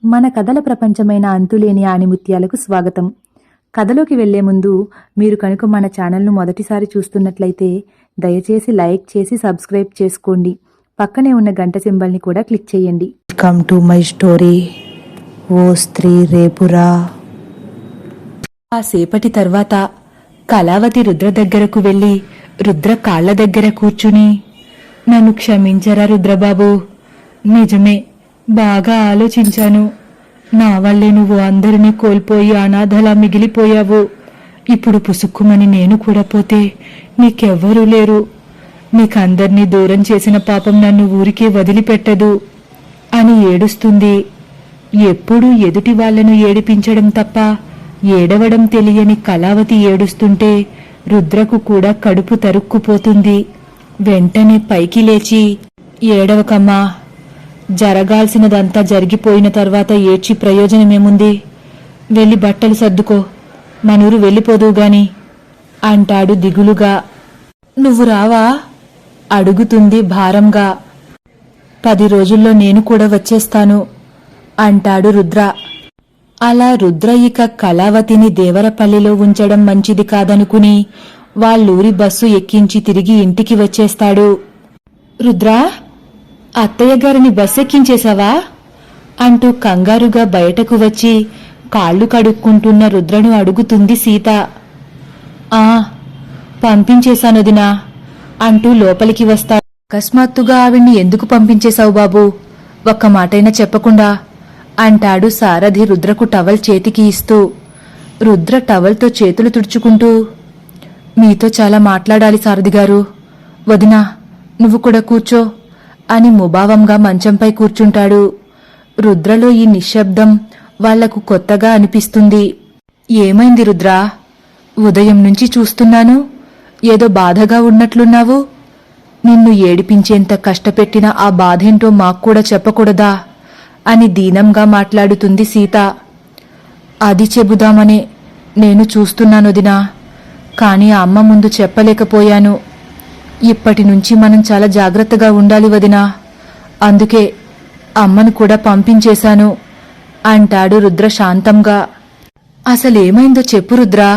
మన కథల ప్రపంచమైన అంతులేని ఆణిముత్యాలకు స్వాగతం. కథలోకి వెళ్లే ముందు మీరు కనుక మన ఛానల్ను మొదటిసారి చూస్తున్నట్లయితే దయచేసి లైక్ చేసి సబ్స్క్రైబ్ చేసుకోండి. పక్కనే ఉన్న గంట సింబల్ని కూడా క్లిక్ చేయండి. Welcome to my story. ఓ స్త్రీ రేపురా. ఆ సేపటి తర్వాత కళావతి రుద్ర దగ్గరకు వెళ్లి రుద్ర కాళ్ల దగ్గర కూర్చుని, నన్ను క్షమించరా రుద్రబాబు, నిజమే, బాగా ఆలోచించాను. నా వల్లే నువ్వు అందరినీ కోల్పోయి అనాథలా మిగిలిపోయావు. ఇప్పుడు పుసుక్కుమని నేను కూడా పోతే నీకెవ్వరూ లేరు. నీకందర్నీ దూరం చేసిన పాపం నన్ను ఊరికే వదిలిపెట్టదు అని ఏడుస్తుంది. ఎప్పుడూ ఎదుటి వాళ్లను ఏడిపించడం తప్ప ఏడవడం తెలియని కళావతి ఏడుస్తుంటే రుద్రకు కూడా కడుపు తరుక్కుపోతుంది. వెంటనే పైకి లేచి, ఏడవకమ్మా, జరగాల్సినదంతా జరిగిపోయిన తర్వాత ఏడ్చి ప్రయోజనమేముంది? వెళ్ళి బట్టలు సర్దుకో, మనూరు వెళ్ళిపోదువు గాని అంటాడు దిగులుగా. నువ్వు రావా అడుగుతుంది భారంగా. 10 రోజుల్లో నేను కూడా వచ్చేస్తాను అంటాడు రుద్ర. అలా రుద్ర ఇక కళావతిని దేవరపల్లిలో ఉంచడం మంచిది కాదనుకుని వాళ్ళూరి బస్సు ఎక్కించి తిరిగి ఇంటికి వచ్చేస్తాడు. రుద్రా, అత్తయ్య గారిని బస్సు ఎక్కించేశావా అంటూ కంగారుగా బయటకు వచ్చి కాళ్లు కడుక్కుంటున్న రుద్రను అడుగుతుంది సీత. ఆ, పంపించేశానొదినా అంటూ లోపలికి వస్తాడు. అకస్మాత్తుగా ఆవిడ్ని ఎందుకు పంపించేశావు బాబూ, ఒక్క మాటైనా చెప్పకుండా అంటాడు సారథి రుద్రకు టవల్ చేతికి ఇస్తూ. రుద్ర టవల్తో చేతులు తుడుచుకుంటూ, మీతో చాలా మాట్లాడాలి సారథి గారు. వదినా, నువ్వు కూడా కూర్చో అని ముభావంగా మంచంపై కూర్చుంటాడు. రుద్రలో ఈ నిశ్శబ్దం వాళ్లకు కొత్తగా అనిపిస్తుంది. ఏమైంది రుద్రా, ఉదయం నుంచి చూస్తున్నాను, ఏదో బాధగా ఉన్నట్లున్నావు. నిన్ను ఏడిపించేంత కష్టపెట్టిన ఆ బాధేంటో మాక్కూడా చెప్పకూడదా అని దీనంగా మాట్లాడుతుంది సీత. అది చెబుదామనే నేను చూస్తున్నానొదినా, కాని అమ్మ ముందు చెప్పలేకపోయాను. ఇప్పటి నుంచి మనం చాలా జాగ్రత్తగా ఉండాలి వదినా, అందుకే అమ్మను కూడా పంపించేశాను అంటాడు రుద్ర శాంతంగా. అసలేమైందో చెప్పు రుద్రా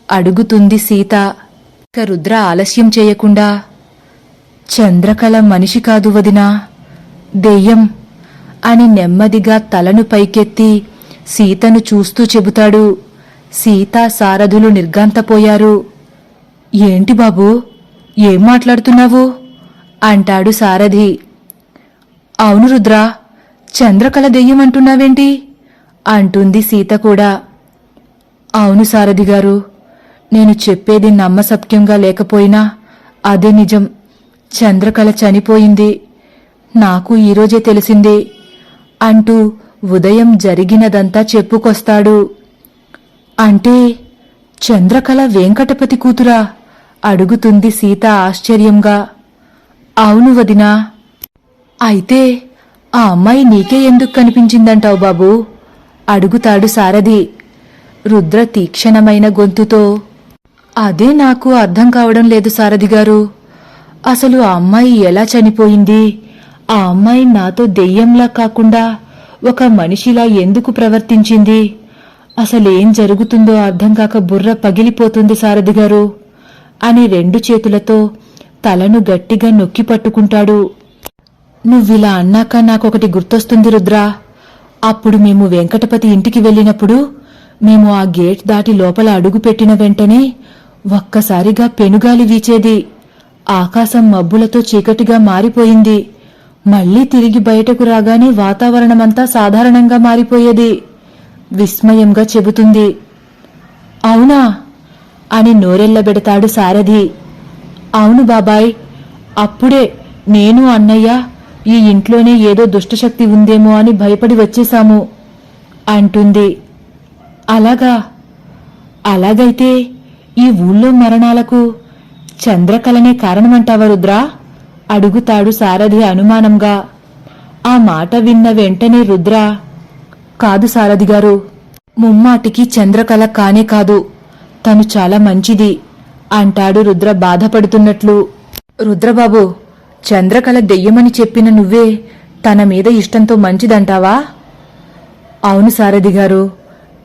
అడుగుతుంది సీత. ఇక రుద్ర ఆలస్యం చేయకుండా, చంద్రకళ మనిషి కాదు వదినా, దెయ్యం అని నెమ్మదిగా తలను పైకెత్తి సీతను చూస్తూ చెబుతాడు. సీతా సారథులు నిర్ఘాంతపోయారు. ఏంటి బాబూ, ఏం మాట్లాడుతున్నావు అంటాడు సారథి. అవును రుద్రా, చంద్రకళ దెయ్యం అంటున్నావేంటి అంటుంది సీత కూడా. అవును సారథి గారు, నేను చెప్పేది నమ్మసక్యంగా లేకపోయినా అదే నిజం. చంద్రకళ చనిపోయింది, నాకు ఈరోజే తెలిసింది అంటూ ఉదయం జరిగినదంతా చెప్పుకొస్తాడు. అంటే చంద్రకళ వెంకటపతి కూతురా అడుగుతుంది సీత ఆశ్చర్యంగా. అవును వదినా. అయితే ఆ అమ్మాయి నీకే ఎందుకు కనిపించిందంటావు బాబూ అడుగుతాడు సారథి. రుద్ర తీక్షణమైన గొంతుతో, అదే నాకు అర్థం కావడం లేదు సారథి గారు. అసలు ఆ అమ్మాయి ఎలా చనిపోయింది? ఆ అమ్మాయి నాతో దెయ్యంలా కాకుండా ఒక మనిషిలా ఎందుకు ప్రవర్తించింది? అసలేం జరుగుతుందో అర్థం కాక బుర్ర పగిలిపోతుంది సారథి గారు అని 2 చేతులతో తలను గట్టిగా నొక్కి పట్టుకుంటాడు. నువ్విలా అన్నాక నాకొకటి గుర్తొస్తుంది రుద్రా. అప్పుడు మేము వెంకటపతి ఇంటికి వెళ్ళినప్పుడు మేము ఆ గేట్ దాటి లోపల అడుగుపెట్టిన వెంటనే ఒక్కసారిగా పెనుగాలి వీచేది. ఆకాశం మబ్బులతో చీకటిగా మారిపోయింది. మళ్లీ తిరిగి బయటకు రాగానే వాతావరణమంతా సాధారణంగా మారిపోయేది. విస్మయంగా చెబుతుంది. అవునా అని నోరెళ్లబెడతాడు సారథి. అవును బాబాయ్, అప్పుడే నేను అన్నయ్య ఈ ఇంట్లోనే ఏదో దుష్టశక్తి ఉందేమో అని భయపడి వచ్చేశాము అంటుంది. అలాగా? అలాగైతే ఈ ఊళ్ళో మరణాలకు చంద్రకళనే కారణమంటావా రుద్రా అడుగుతాడు సారథి అనుమానంగా. ఆ మాట విన్న వెంటనే రుద్ర, కాదు సారథి గారు, ముమ్మాటికి చంద్రకళ కానే కాదు, తను చాలా మంచిది అంటాడు రుద్ర బాధపడుతున్నట్లు. రుద్రబాబు, చంద్రకళ దెయ్యమని చెప్పిన నువ్వే తన మీద ఇష్టంతో మంచిదంటావా అవును సారథి గారు,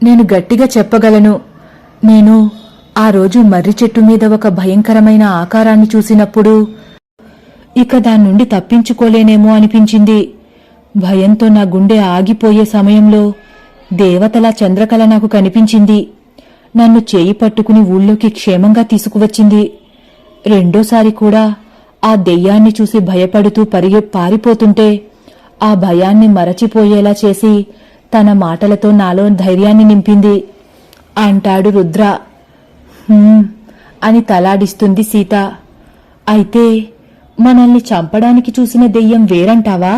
నేను గట్టిగా చెప్పగలను. నేను ఆ రోజు మర్రి చెట్టు మీద ఒక భయంకరమైన ఆకారాన్ని చూసినప్పుడు ఇక దాని నుండి తప్పించుకోలేనేమో అనిపించింది. భయంతో నా గుండె ఆగిపోయే సమయంలో దేవతలా చంద్రకళ నాకు కనిపించింది. నన్ను చేయి పట్టుకుని ఊళ్ళోకి క్షేమంగా తీసుకువచ్చింది. రెండోసారి కూడా ఆ దెయ్యాన్ని చూసి భయపడుతూ పారిపోతుంటే ఆ భయాన్ని మరచిపోయేలా చేసి తన మాటలతో నాలో ధైర్యాన్ని నింపింది అంటాడు రుద్ర. అని తలాడిస్తుంది సీత. అయితే మనల్ని చంపడానికి చూసిన దెయ్యం వేరంటావా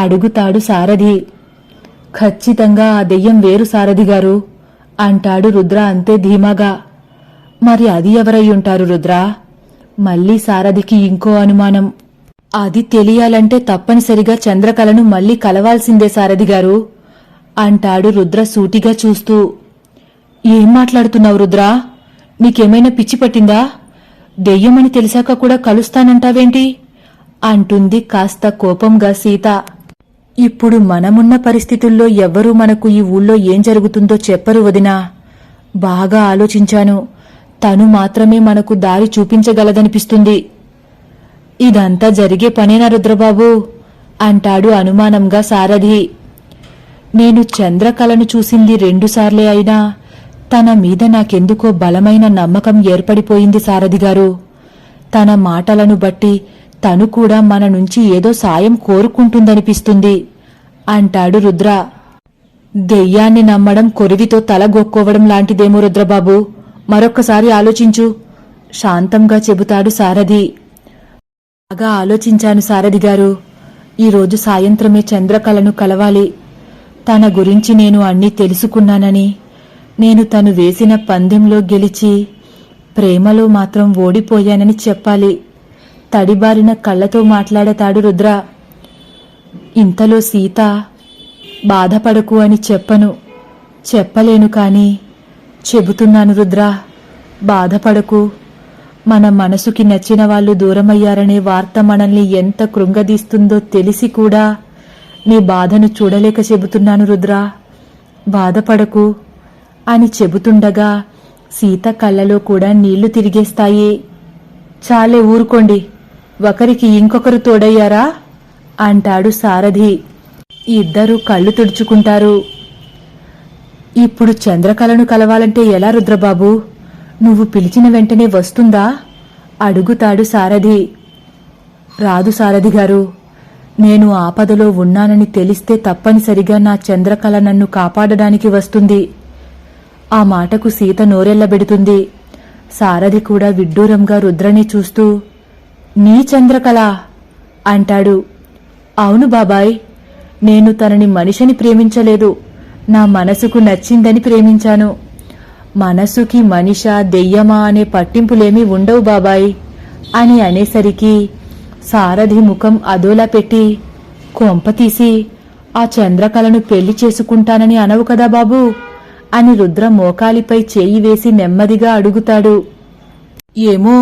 అడుగుతాడు సారథి. ఖచ్చితంగా ఆ దెయ్యం వేరు సారథి గారు అంటాడు రుద్ర అంతే ధీమాగా. మరి అది ఎవరై ఉంటారు రుద్ర? మళ్లీ సారథికి ఇంకో అనుమానం. అది తెలియాలంటే తప్పనిసరిగా చంద్రకళను మళ్లీ కలవాల్సిందే సారథి గారు అంటాడు రుద్ర సూటిగా చూస్తూ. ఏం మాట్లాడుతున్నావు రుద్ర? నీకేమైనా పిచ్చి పట్టిందా? దెయ్యమని తెలిసాక కూడా కలుస్తానంటావేంటి అంటుంది కాస్త కోపంగా సీత. ఇప్పుడు మనమున్న పరిస్థితుల్లో ఎవ్వరూ మనకు ఈ ఊళ్ళో ఏం జరుగుతుందో చెప్పరు వదినా. బాగా ఆలోచించాను. తను మాత్రమే మనకు దారి చూపించగలదనిపిస్తుంది. ఇదంతా జరిగే పనేనా రుద్రబాబు అంటాడు అనుమానంగా సారథి. నేను చంద్రకళను చూసింది 2 సార్లే అయినా తన మీద నాకెందుకో బలమైన నమ్మకం ఏర్పడిపోయింది సారథి గారు. తన మాటలను బట్టి తను కూడా మన నుంచి ఏదో సాయం కోరుకుంటుందనిపిస్తుంది అంటాడు రుద్ర. దెయ్యాన్ని నమ్మడం కొరివితో తల గొక్కోవడం లాంటిదేమో రుద్రబాబు, మరొక్కసారి ఆలోచించు శాంతంగా చెబుతాడు సారథి. బాగా ఆలోచించాను సారథి గారు. ఈరోజు సాయంత్రమే చంద్రకళను కలవాలి. తన గురించి నేను అన్నీ తెలుసుకున్నానని, నేను తను వేసిన పందెంలో గెలిచి ప్రేమలో మాత్రం ఓడిపోయానని చెప్పాలి. తడిబారిన కళ్లతో మాట్లాడతాడు రుద్ర. ఇంతలో సీత, బాధపడకు అని చెప్పలేను కాని చెబుతున్నాను రుద్ర, బాధపడకు. మన మనసుకి నచ్చిన వాళ్ళు దూరమయ్యారనే వార్త మనల్ని ఎంత కృంగదీస్తుందో తెలిసి కూడా నీ బాధను చూడలేక చెబుతున్నాను రుద్ర, బాధపడకు అని చెబుతుండగా సీత కళ్ళలో కూడా నీళ్లు తిరిగేస్తాయి. చాలే ఊరుకోండి, ఒకరికి ఇంకొకరు తోడయ్యారా అంటాడు సారథి. ఇద్దరూ కళ్ళు తుడుచుకుంటారు. ఇప్పుడు చంద్రకళను కలవాలంటే ఎలా రుద్రబాబు? నువ్వు పిలిచిన వెంటనే వస్తుందా అడుగుతాడు సారథి. రాదు సారథి గారు. నేను ఆపదలో ఉన్నానని తెలిస్తే తప్పనిసరిగా నా చంద్రకళ నన్ను కాపాడడానికి వస్తుంది. ఆ మాటకు సీత నోరెళ్లబెడుతుంది. సారథి కూడా విడ్డూరంగా రుద్రని చూస్తూ, నీ చంద్రకళ అంటాడు. అవును బాబాయ్, నేను తనని మనిషిని ప్రేమించలేదు, నా మనసుకు నచ్చిందని ప్రేమించాను. మనసుకి మనిషా దెయ్యమా అనే పట్టింపులేమీ ఉండవు బాబాయ్ అని అనేసరికి సారథి ముఖం అదోలా పెట్టి, కొంపతీసి ఆ చంద్రకళను పెళ్లి చేసుకుంటానని అనవు కదా బాబూ అని రుద్ర మోకాలిపై చేయి వేసి నెమ్మదిగా అడుగుతాడు. ఏమో,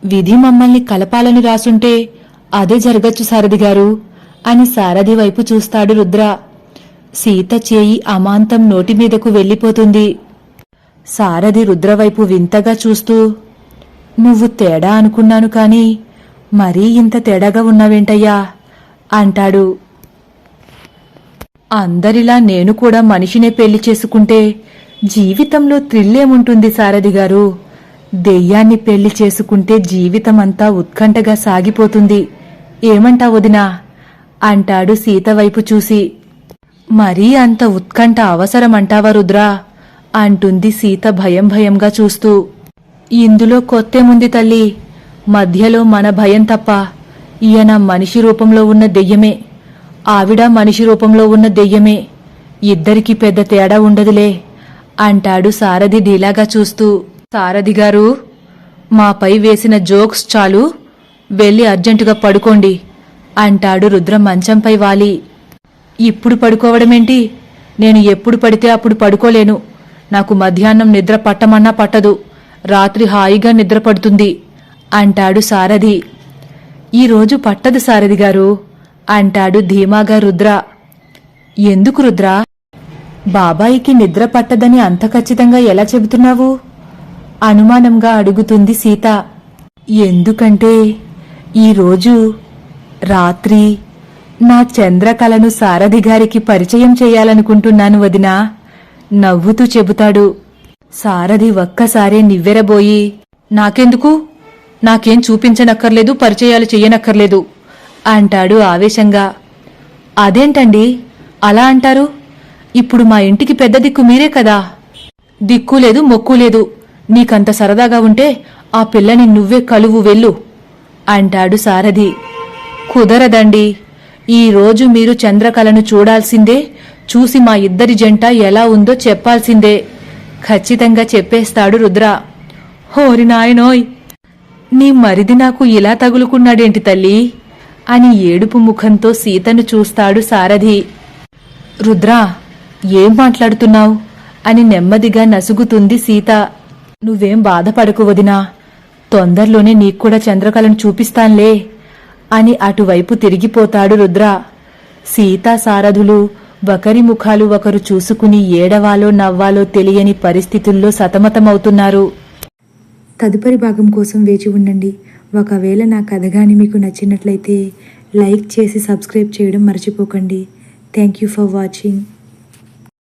విధి మమ్మల్ని కలపాలని రాసుంటే అదే జరగచ్చు సారథి గారు అని సారథి వైపు చూస్తాడు రుద్ర. సీత చేయి అమాంతం నోటి మీదకు వెళ్లిపోతుంది. సారథి రుద్రవైపు వింతగా చూస్తూ, నువ్వు తేడా అనుకున్నాను కాని మరీ ఇంత తేడాగా ఉన్నావేంటయ్యా అంటాడు. అందరిలా నేను కూడా మనిషినే పెళ్లి చేసుకుంటే జీవితంలో థ్రిల్లేముంటుంది సారథి గారు? దెయ్యాన్ని పెళ్లి చేసుకుంటే జీవితమంతా ఉత్కంఠగా సాగిపోతుంది. ఏమంటా వదినా అంటాడు సీత వైపు చూసి. మరీ అంత ఉత్కంఠ అవసరమంటావా రుద్రా అంటుంది సీత భయంగా చూస్తూ. ఇందులో కొత్తేముంది తల్లి, మధ్యలో మన భయం తప్ప. ఈయన మనిషి రూపంలో ఉన్న దెయ్యమే, ఆవిడ మనిషి రూపంలో ఉన్న దెయ్యమే, ఇద్దరికీ పెద్ద తేడా ఉండదులే అంటాడు సారథి ఢీలాగా చూస్తూ. సారథి గారు, మాపై వేసిన జోక్స్ చాలు, వెళ్ళి అర్జెంటుగా పడుకోండి అంటాడు రుద్ర మంచంపై వాలి. ఇప్పుడు పడుకోవడమేంటి? నేను ఎప్పుడు పడితే అప్పుడు పడుకోలేను. నాకు మధ్యాహ్నం నిద్ర పట్టమన్నా పట్టదు, రాత్రి హాయిగా నిద్ర పడుతుంది అంటాడు సారథి. ఈరోజు పట్టదు సారథి గారు అంటాడు ధీమాగా రుద్ర. ఎందుకు రుద్ర? బాబాయికి నిద్ర పట్టదని అంత ఖచ్చితంగా ఎలా చెబుతున్నావు? అనుమానంగా అడుగుతుంది సీత. ఎందుకంటే ఈరోజు రాత్రి నా చంద్రకళను సారథి గారికి పరిచయం చేయాలనుకుంటున్నాను వదినా, నవ్వుతూ చెబుతాడు. సారథి ఒక్కసారే నివ్వెరబోయి, నాకెందుకు? నాకేం చూపించనక్కర్లేదు, పరిచయాలు చెయ్యనక్కర్లేదు అంటాడు ఆవేశంగా. అదేంటండి అలా అంటారు? ఇప్పుడు మా ఇంటికి పెద్ద దిక్కు మీరే కదా. దిక్కు లేదు, మొక్కు లేదు. నీకంత సరదాగా ఉంటే ఆ పిల్లని నువ్వే కలువు వెళ్ళు అంటాడు సారథి. కుదరదండి, ఈరోజు మీరు చంద్రకళను చూడాల్సిందే, చూసి మా ఇద్దరి జంట ఎలా ఉందో చెప్పాల్సిందే ఖచ్చితంగా చెప్పేస్తాడు రుద్ర. హోరి నాయనోయ్, నీ మరిది నాకు ఇలా తగులుకున్నాడేంటి తల్లి అని ఏడుపు ముఖంతో సీతను చూస్తాడు సారథి. రుద్ర, ఏం మాట్లాడుతున్నావు అని నెమ్మదిగా నసుగుతుంది సీత. నువ్వేం బాధపడకు వదినా, తొందరలోనే నీక్కూడా చంద్రకళను చూపిస్తాన్లే అని అటువైపు తిరిగిపోతాడు రుద్ర. సీతా సారథులు ఒకరి ముఖాలు ఒకరు చూసుకుని ఏడవాలో నవ్వాలో తెలియని పరిస్థితుల్లో సతమతమవుతున్నారు. తదుపరి భాగం కోసం వేచి ఉండండి. ఒకవేళ నా కథ గాని మీకు నచ్చినట్లయితే లైక్ చేసి సబ్స్క్రైబ్ చేయడం మర్చిపోకండి. Thank you for watching.